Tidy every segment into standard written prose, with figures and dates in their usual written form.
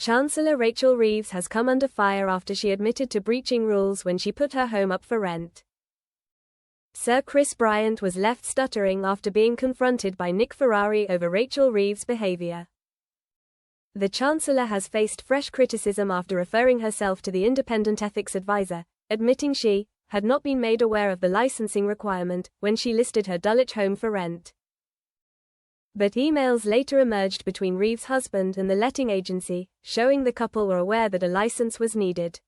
Chancellor Rachel Reeves has come under fire after she admitted to breaching rules when she put her home up for rent. Sir Chris Bryant was left stuttering after being confronted by Nick Ferrari over Rachel Reeves' behavior. The Chancellor has faced fresh criticism after referring herself to the independent ethics advisor, admitting she had not been made aware of the licensing requirement when she listed her Dulwich home for rent. But emails later emerged between Reeves' husband and the letting agency, showing the couple were aware that a license was needed.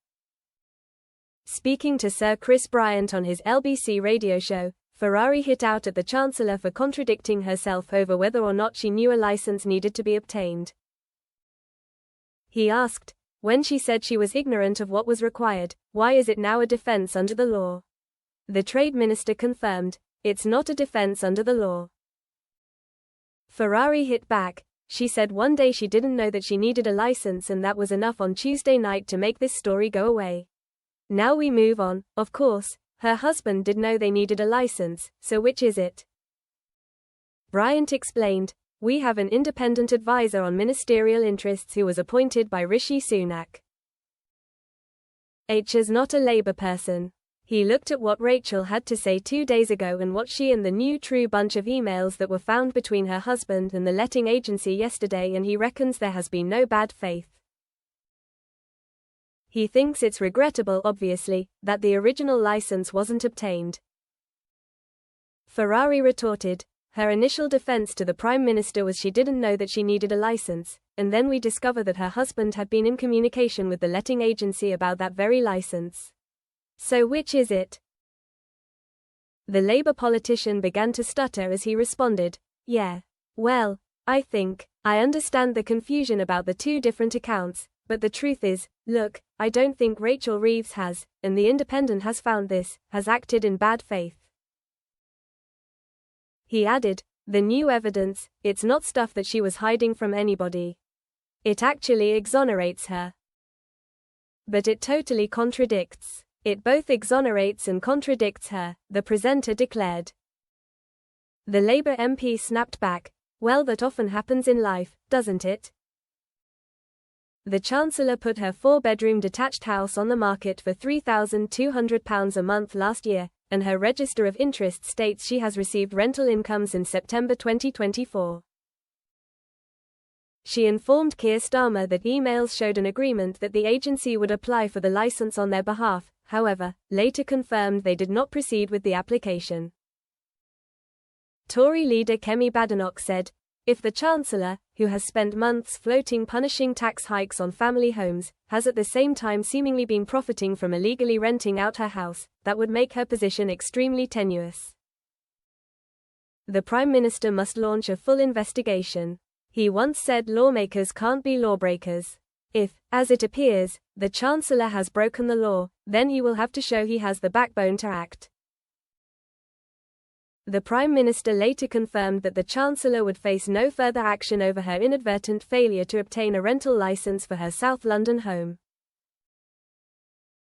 Speaking to Sir Chris Bryant on his LBC radio show, Ferrari hit out at the Chancellor for contradicting herself over whether or not she knew a license needed to be obtained. He asked, when she said she was ignorant of what was required, why is it now a defense under the law? The Trade Minister confirmed, it's not a defense under the law. Ferrari hit back, she said one day she didn't know that she needed a license and that was enough on Tuesday night to make this story go away. Now we move on, of course, her husband did know they needed a license, so which is it? Bryant explained, we have an independent advisor on ministerial interests who was appointed by Rishi Sunak. H is not a Labour person. He looked at what Rachel had to say 2 days ago and what she and the new true bunch of emails that were found between her husband and the letting agency yesterday, and he reckons there has been no bad faith. He thinks it's regrettable, obviously, that the original license wasn't obtained. Ferrari retorted, her initial defense to the Prime Minister was she didn't know that she needed a license, and then we discover that her husband had been in communication with the letting agency about that very license. So which is it? The Labour politician began to stutter as he responded, yeah. Well, I understand the confusion about the two different accounts, but the truth is, look, I don't think Rachel Reeves has, and the Independent has found this, has acted in bad faith. He added, the new evidence, it's not stuff that she was hiding from anybody. It actually exonerates her. But it totally contradicts. It both exonerates and contradicts her, the presenter declared. The Labour MP snapped back, well, that often happens in life, doesn't it? The Chancellor put her 4-bedroom detached house on the market for £3,200 a month last year, and her register of interest states she has received rental incomes in September 2024. She informed Keir Starmer that emails showed an agreement that the agency would apply for the license on their behalf, however, later confirmed they did not proceed with the application. Tory leader Kemi Badenoch said, if the Chancellor, who has spent months floating punishing tax hikes on family homes, has at the same time seemingly been profiting from illegally renting out her house, that would make her position extremely tenuous. The Prime Minister must launch a full investigation. He once said lawmakers can't be lawbreakers. If, as it appears, the Chancellor has broken the law, then he will have to show he has the backbone to act. The Prime Minister later confirmed that the Chancellor would face no further action over her inadvertent failure to obtain a rental license for her South London home.